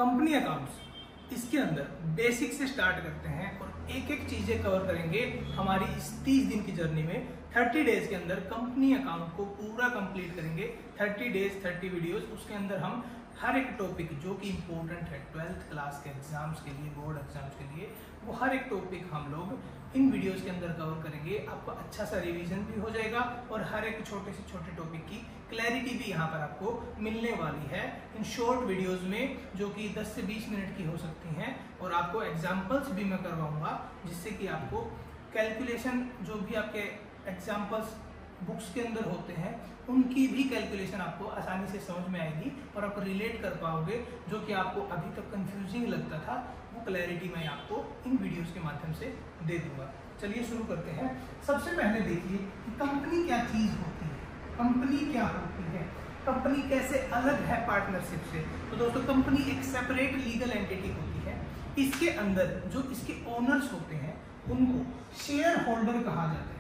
Company accounts, इसके अंदर basic से स्टार्ट करते हैं और एक एक चीजें कवर करेंगे हमारी इस 30 दिन की जर्नी में। 30 डेज के अंदर कंपनी अकाउंट को पूरा कंप्लीट करेंगे। 30 डेज 30 वीडियोस, उसके अंदर हम हर एक टॉपिक जो कि इम्पोर्टेंट है 12th क्लास के एग्जाम्स के लिए, बोर्ड एग्जाम्स के लिए, वो हर एक टॉपिक हम लोग इन वीडियोस के अंदर कवर करेंगे। आपको अच्छा सा रिवीजन भी हो जाएगा और हर एक छोटे से छोटे टॉपिक की क्लैरिटी भी यहाँ पर आपको मिलने वाली है इन शॉर्ट वीडियोस में, जो कि 10 से 20 मिनट की हो सकती हैं। और आपको एग्जाम्पल्स भी मैं करवाऊंगा, जिससे कि आपको कैलकुलेशन, जो भी आपके एग्जाम्पल्स बुक्स के अंदर होते हैं, उनकी भी कैलकुलेशन आपको आसानी से समझ में आएगी और आप रिलेट कर पाओगे। जो कि आपको अभी तक कंफ्यूजिंग लगता था, वो क्लैरिटी मैं आपको इन वीडियोस के माध्यम से दे दूंगा। चलिए शुरू करते हैं। सबसे पहले देखिए कि कंपनी क्या चीज़ होती है, कंपनी क्या होती है, कंपनी कैसे अलग है पार्टनरशिप से। तो दोस्तों, कंपनी एक सेपरेट लीगल एंटिटी होती है। इसके अंदर जो इसके ओनर्स होते हैं उनको शेयर होल्डर कहा जाता है।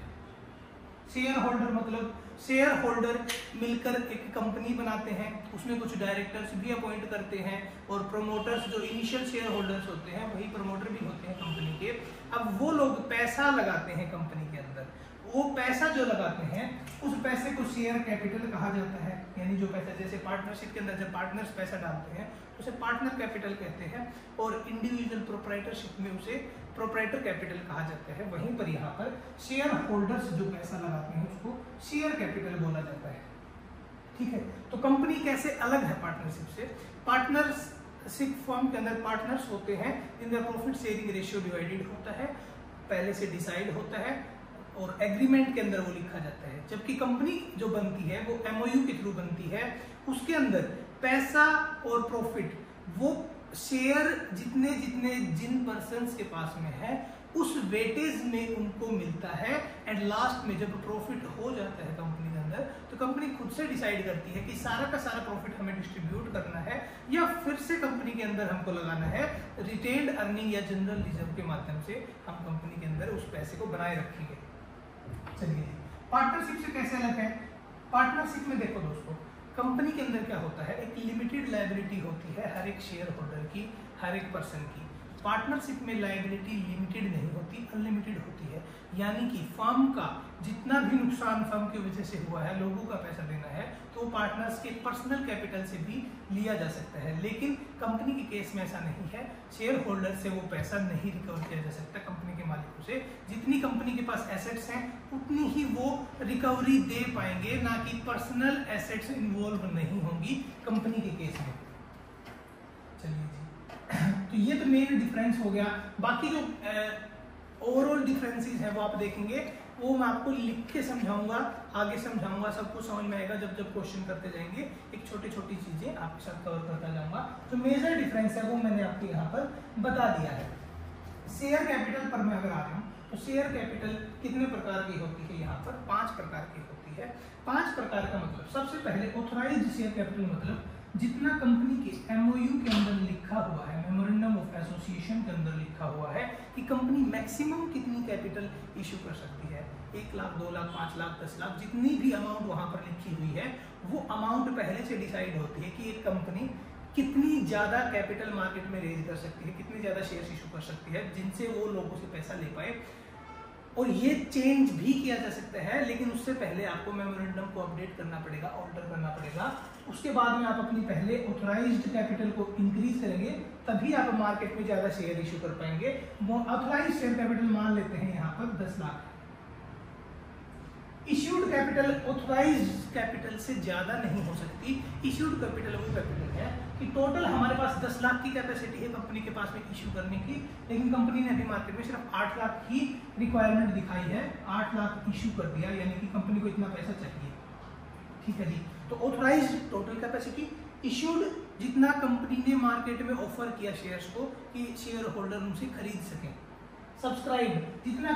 शेयर होल्डर मतलब शेयर होल्डर मिलकर एक कंपनी बनाते हैं, उसमें कुछ डायरेक्टर्स भी अपॉइंट करते हैं और प्रमोटर्स, जो इनिशियल शेयर होल्डर्स होते हैं, वही प्रमोटर भी होते हैं कंपनी के। अब वो लोग पैसा लगाते हैं कंपनी के अंदर। वो पैसा जो लगाते हैं, उस पैसे को शेयर कैपिटल कहा जाता है। यानी जो पैसा, जैसे पार्टनरशिप के अंदर जब पार्टनर्स पैसा डालते हैं उसे पार्टनर कैपिटल कहते हैं, और इंडिविजुअल प्रोप्राइटरशिप में उसे प्रोप्राइटर कैपिटल कहा जाता है। वहीं पर यहाँ पर शेयर होल्डर्स जो पैसा लगाते हैं उसको शेयर कैपिटल बोला जाता है। ठीक है, तो कंपनी कैसे अलग है पार्टनरशिप से। पार्टनरशिप फर्म के अंदर पार्टनर्स होते हैं, इनका प्रॉफिट शेयरिंग रेशियो डिवाइडेड होता है, पहले से डिसाइड होता है और एग्रीमेंट के अंदर वो लिखा जाता है। जबकि कंपनी जो बनती है वो MOU के थ्रू बनती है। उसके अंदर पैसा और प्रॉफिट, वो शेयर जितने जितने जिन पर्सन्स के पास में है उस वेटेज में उनको मिलता है। एंड लास्ट में जब प्रॉफिट हो जाता है कंपनी के अंदर, तो कंपनी खुद से डिसाइड करती है कि सारा का सारा प्रॉफिट हमें डिस्ट्रीब्यूट करना है या फिर से कंपनी के अंदर हमको लगाना है रिटेन्ड अर्निंग या जनरल रिजर्व के माध्यम से हम कंपनी के अंदर उस पैसे को बनाए रखेंगे। चलिए, पार्टनरशिप से कैसे अलग है। पार्टनरशिप में देखो दोस्तों, कंपनी के अंदर क्या होता है, एक लिमिटेड लायबिलिटी होती है हर एक शेयर होल्डर की, हर एक पर्सन की। पार्टनरशिप में लायबिलिटी लिमिटेड नहीं होती, अनलिमिटेड होती है। यानी कि फर्म का जितना भी नुकसान फर्म की वजह से हुआ है, लोगों का पैसा देना है, तो पार्टनर्स के पर्सनल कैपिटल से भी लिया जा सकता है। लेकिन कंपनी के केस में ऐसा नहीं है, शेयर होल्डर से वो पैसा नहीं रिकवर किया जा सकता। कंपनी के मालिकों से जितनी कंपनी के पास एसेट्स हैं उतनी ही वो रिकवरी दे पाएंगे, ना कि पर्सनल एसेट्स इन्वॉल्व नहीं होंगी कंपनी के केस में। चलिए जी, तो ये तो मेन डिफरेंस हो गया। बाकी जो ओवरऑल डिफरेंसेस है वो आप देखेंगे, वो मैं आपको लिख के समझाऊंगा, आगे समझाऊंगा, सबको समझ में आएगा जब जब क्वेश्चन करते जाएंगे। एक छोटी छोटी चीजें आपके साथ कवर करता जाऊंगा। जो मेजर डिफरेंस है वो मैंने आपको यहाँ पर बता दिया है। शेयर कैपिटल पर मैं अगर आ रहा हूँ, तो शेयर कैपिटल कितने प्रकार की होती है, यहाँ पर 5 प्रकार की होती है। 5 प्रकार का मतलब, सबसे पहले ऑथराइज्ड शेयर कैपिटल, मतलब जितना कंपनी के MOU के अंदर लिखा हुआ है, मेमोरेंडम ऑफ एसोसिएशन के अंदर लिखा हुआ है कि कंपनी मैक्सिमम कितनी कैपिटल इशू कर सकती है। 1 लाख, 2 लाख, 5 लाख, 10 लाख, जितनी भी अमाउंट वहां पर लिखी हुई है, वो अमाउंट पहले से डिसाइड होती है कि एक कंपनी कितनी ज्यादा कैपिटल मार्केट में रेज कर सकती है, कितनी ज्यादा शेयर इशू कर सकती है, जिनसे वो लोगों से पैसा ले पाए। और ये चेंज भी किया जा सकता है, लेकिन उससे पहले आपको मेमोरेंडम को अपडेट करना पड़ेगा, ऑल्टर करना पड़ेगा। उसके बाद में आप अपनी पहले ऑथराइज्ड कैपिटल को इंक्रीज करेंगे, तभी आप मार्केट में ज्यादा शेयर इशू कर पाएंगे। ऑथराइज्ड शेयर कैपिटल मान लेते हैं यहाँ पर 10 lakh. Issued capital authorised capital से ज्यादा नहीं हो सकती। इश्यूड कैपिटल वो कैपिटल है कि टोटल हमारे पास 10 लाख की कैपेसिटी है कंपनी के पास में इश्यू करने की, लेकिन कंपनी ने अभी मार्केट में सिर्फ 8 लाख की रिक्वायरमेंट दिखाई है, 8 लाख इश्यू कर दिया, यानी कि कंपनी को इतना पैसा चाहिए। ठीक है जी, तो ऑथराइज्ड टोटल कैपेसिटी, इश्यूड जितना कंपनी ने मार्केट में ऑफर किया शेयर्स को कि शेयर होल्डर उनसे खरीद सकें। सब्सक्राइब, जितना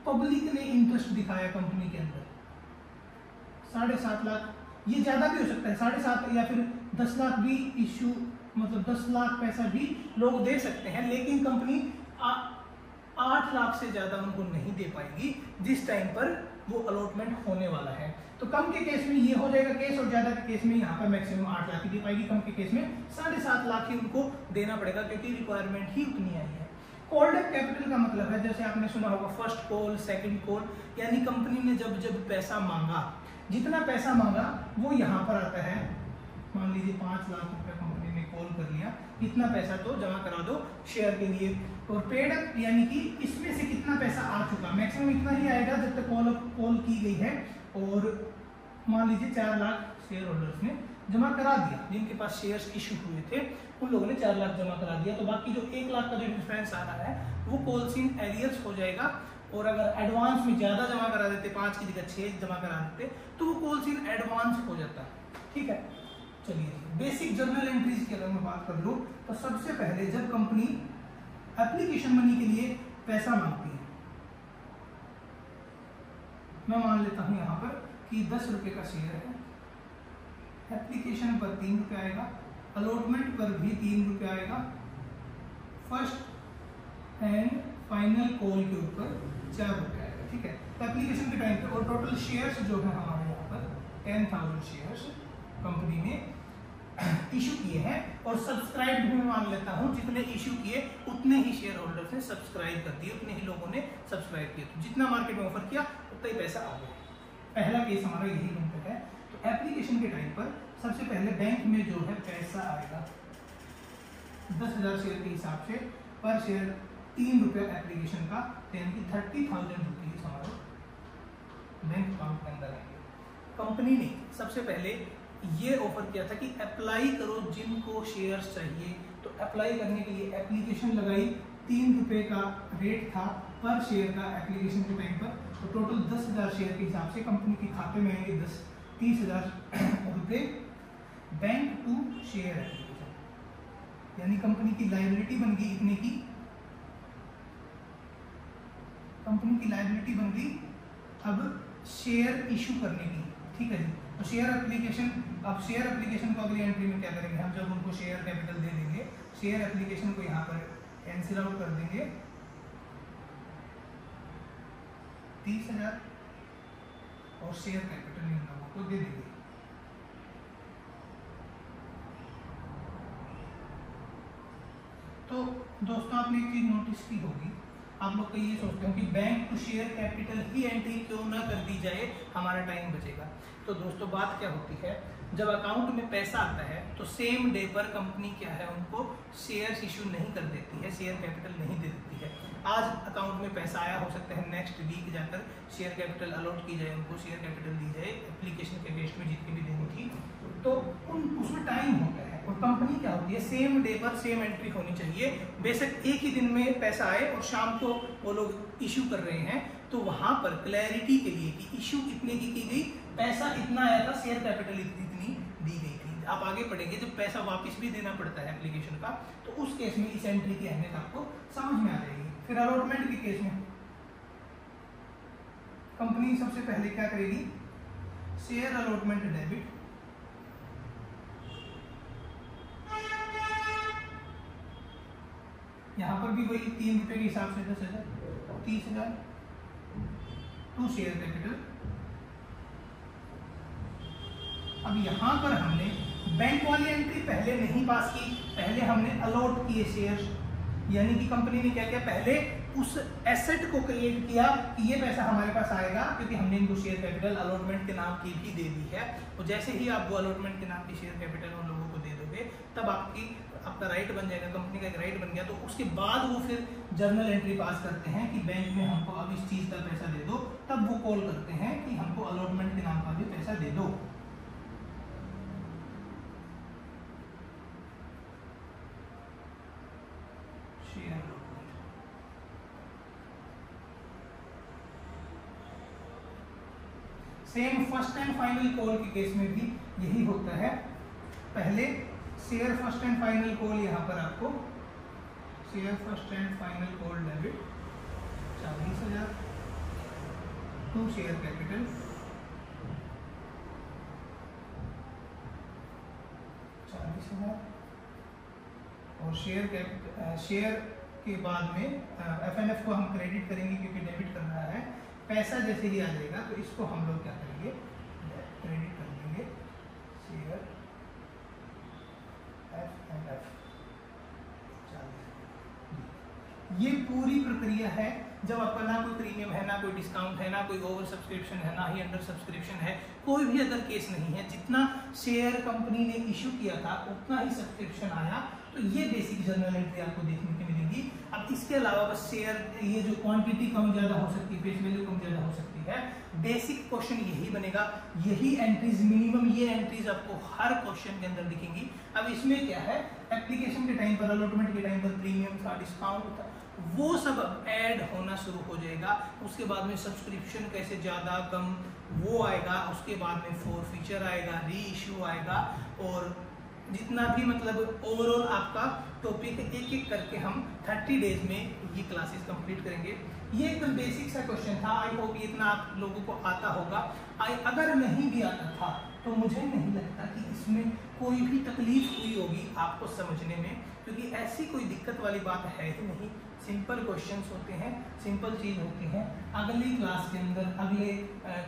पब्लिक ने इंटरेस्ट दिखाया कंपनी के अंदर, 7.5 लाख, ये ज्यादा भी हो सकता है, 7.5 या फिर 10 लाख भी इश्यू, मतलब 10 लाख पैसा भी लोग दे सकते हैं, लेकिन कंपनी 8 लाख से ज्यादा उनको नहीं दे पाएगी जिस टाइम पर वो अलॉटमेंट होने वाला है। तो कम के केस में ये हो जाएगा केस, और ज्यादा के केस में यहाँ पर मैक्सिमम 8 लाख की दे पाएगी, कम के केस में 7.5 लाख ही उनको देना पड़ेगा क्योंकि रिक्वायरमेंट ही उतनी आई है। कॉल्ड अप कैपिटल का मतलब है, जैसे आपने सुना होगा फर्स्ट कॉल, सेकंड कॉल, यानी कंपनी ने जब जब पैसा मांगा, जितना पैसा मांगा वो यहाँ पर आता है। मान लीजिए 5 लाख रुपए कंपनी ने कॉल कर लिया, इतना पैसा तो जमा करा दो शेयर के लिए। और पेड अप यानी कि इसमें से कितना पैसा आ चुका, मैक्सिमम इतना ही आएगा जब तक कॉल की गई है। और मान लीजिए 4 लाख शेयर होल्डर्स ने जमा करा दिया, जिनके पास शेयर्स इशू हुए थे उन लोगों ने 4 लाख जमा करा दिया, तो बाकी जो 1 लाख का जो डिफरेंस आ रहा है वो कॉल्स इन एरियर्स हो जाएगा। और अगर एडवांस में ज्यादा जमा करा देते, 5 की जगह 6 जमा करा देते, तो वो कॉल्स इन एडवांस हो जाता। ठीक है, चलिए बेसिक जर्नल एंट्रीज की अगर मैं बात कर लूँ तो सबसे पहले जब कंपनी एप्लीकेशन मनी के लिए पैसा मांगती है, मैं मान लेता हूं यहाँ पर कि 10 रुपए का शेयर है, एप्लीकेशन पर 3 रुपए आएगा, अलॉटमेंट पर भी 3 रुपए आएगा, फर्स्ट एंड फाइनल कॉल के ऊपर 4 रुपए आएगा। ठीक है, तो एप्लीकेशन के टाइम पे और टोटल शेयर्स जो है हमारे यहाँ पर 10,000 शेयर्स कंपनी ने इशू किए हैं, और सब्सक्राइब भी मैं मान लेता हूं जितने इशू किए उतने ही शेयर होल्डर्स ने सब्सक्राइब कर दिए, उतने ही लोगों ने सब्सक्राइब किया, तो जितना मार्केट में ऑफर किया उतना ही पैसा आ गया। पहला केस हमारा यही बनता है। तो एप्लीकेशन के टाइम पर सबसे पहले बैंक में जो है पैसा आएगा 10,000 शेयर के हिसाब से, पर शेयर 3 रुपये एप्लीकेशन का, यानी कि 30,000 रुपीज हमारे बैंक अकाउंट के अंदर आएंगे। कंपनी ने सबसे पहले ये ऑफर किया था कि अप्लाई करो जिनको शेयर्स चाहिए, तो अप्लाई करने के लिए एप्लीकेशन लगाई, 3 रुपये का रेट था पर शेयर का एप्लीकेशन के टाइम पर, तो टोटल 10,000 शेयर के हिसाब से कंपनी के खाते में आएंगे 30,000 रुपये बैंक टू शेयर एप्लीकेशन, यानी कंपनी की लायबिलिटी बन गई इतने की, कंपनी की लायबिलिटी बन गई अब शेयर इशू करने की। ठीक है जी, तो शेयर एप्लीकेशन, अब शेयर एप्लीकेशन को अगली एंट्री में क्या करेंगे हम, जब उनको शेयर कैपिटल दे देंगे, शेयर एप्लीकेशन को यहाँ पर कैंसिल आउट कर देंगे 30,000 और शेयर कैपिटल इन लोगों को दे देंगे। तो दोस्तों आपने एक चीज नोटिस की होगी, आप लोग तो ये सोचते हो कि बैंक टू शेयर कैपिटल ही एंट्री क्यों ना कर दी जाए, हमारा टाइम बचेगा। तो दोस्तों बात क्या होती है, जब अकाउंट में पैसा आता है तो सेम डे पर कंपनी क्या है उनको शेयर्स इशू नहीं कर देती है, शेयर कैपिटल नहीं दे देती है। आज अकाउंट में पैसा आया, हो सकता है नेक्स्ट वीक जाकर शेयर कैपिटल अलॉट की जाए, उनको शेयर कैपिटल दी जाए एप्लीकेशन के बेस में जितनी भी देनी थी, तो उसमें टाइम होता है। और कंपनी क्या होती है, सेम डे पर सेम एंट्री होनी चाहिए। बेशक एक ही दिन में पैसा आए और शाम को वो लोग इशू कर रहे हैं, तो वहां पर क्लैरिटी के लिए कि इशू कितने की गई, पैसा इतना आया था, शेयर कैपिटल इतनी दी गई थी। आप आगे पढ़ेंगे जब पैसा वापस भी देना पड़ता है एप्लीकेशन का, तो उस केस में इस एंट्री की अहमियत आपको समझ में आ जाएगी। फिर अलॉटमेंट के केस में कंपनी सबसे पहले क्या करेगी, शेयर अलॉटमेंट डेबिट, यहां पर भी वही 3 रुपए के हिसाब से 10,000, 30,000 टू शेयर कैपिटल। अब यहां पर हमने बैंक वाली एंट्री पहले नहीं पास की, पहले हमने अलॉट किए शेयर, यानी कि कंपनी ने क्या किया, पहले उस एसेट को क्रिएट किया कि ये पैसा हमारे पास आएगा क्योंकि हमने इनको शेयर कैपिटल अलॉटमेंट के नाम की भी दे दी है। और जैसे ही आप वो अलॉटमेंट के नाम की शेयर कैपिटल उन लोगों को दे दोगे, तब आपका राइट बन जाएगा, कंपनी का एक राइट बन गया। तो उसके बाद वो फिर जर्नल एंट्री पास करते हैं कि बैंक में हमको अब इस चीज का पैसा दे दो, तब वो कॉल करते हैं कि हमको अलॉटमेंट के नाम का भी पैसा दे दो। Same first and final call के केस में भी यही होता है, पहले share first and final call, यहाँ पर आपको share first and final call debit 40,000 to share capital 40,000 और शेयर के बाद में एफएनएफ को हम क्रेडिट करेंगे क्योंकि डेबिट कर रहा है, पैसा जैसे ही आ जाएगा तो इसको हम लोग क्या करेंगे, क्रेडिट कर देंगे शेयर F&F। ये पूरी प्रक्रिया है। जब आपका ना कोई प्रीमियम है, ना कोई डिस्काउंट है, ना कोई ओवर सब्सक्रिप्शन है, ना ही अंडर सब्सक्रिप्शन है, कोई भी अदर केस नहीं है, जितना शेयर कंपनी ने इशू किया था उतना ही सब्सक्रिप्शन आया। तो ये बेसिक जर्नल एंट्री आपको देखने को मिलेगी। अब इसके अलावा बस शेयर, ये जो क्वांटिटी कम ज्यादा हो सकती है, फेस वैल्यू कम ज्यादा हो सकती है, बेसिक क्वेश्चन यही बनेगा, यही एंट्रीज मिनिमम, ये एंट्रीज आपको हर क्वेश्चन के अंदर दिखेंगी। अब इसमें क्या है, एप्लीकेशन के टाइम पर, अलॉटमेंट के टाइम पर प्रीमियम था, डिस्काउंट था, वो सब अब ऐड होना शुरू हो जाएगा। उसके बाद में सब्सक्रिप्शन कैसे ज्यादा कम वो आएगा, उसके बाद में फोर फीचर आएगा, री इश्यू आएगा, और जितना भी मतलब ओवरऑल आपका टॉपिक एक एक करके हम 30 डेज में ये क्लासेस कंप्लीट करेंगे। ये एकदम बेसिक सा क्वेश्चन था। आई होप इतना आप लोगों को आता होगा। अगर नहीं भी आता था तो मुझे नहीं लगता कि इसमें कोई भी तकलीफ हुई होगी आपको समझने में, क्योंकि ऐसी कोई दिक्कत वाली बात है ही नहीं। सिंपल क्वेश्चंस होते हैं, सिंपल चीज होती है। अगली क्लास के अंदर अगले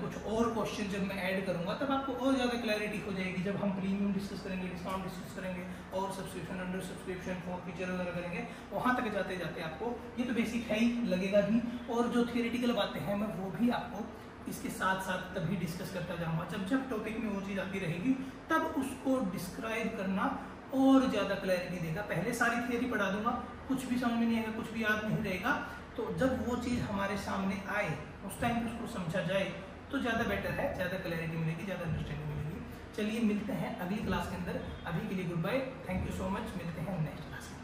कुछ और क्वेश्चन जब मैं ऐड करूंगा तब आपको और ज़्यादा क्लैरिटी हो जाएगी। जब हम प्रीमियम डिस्कस करेंगे, डिस्काउंट डिस्कस करेंगे, और subscription, under subscription, four feature वगैरह करेंगे, वहाँ तक जाते जाते आपको ये तो बेसिक है ही, लगेगा भी। और जो थियोरेटिकल बातें हैं मैं वो भी आपको इसके साथ साथ तभी डिस्कस करता जाऊंगा। जब जब टॉपिक में वो चीज़ आती रहेगी तब उसको डिस्क्राइब करना और ज़्यादा क्लैरिटी देगा। पहले सारी थियरी पढ़ा दूंगा, कुछ भी समझ में नहीं आएगा, कुछ भी याद नहीं रहेगा, तो जब वो चीज़ हमारे सामने आए उस टाइम पे उसको समझा जाए तो ज़्यादा बेटर है, ज़्यादा क्लैरिटी मिलेगी, ज़्यादा अंडरस्टैंडिंग मिलेगी। चलिए मिलते हैं अगली क्लास के अंदर। अभी के लिए goodbye, thank you so much, मिलते हैं नेक्स्ट क्लास में।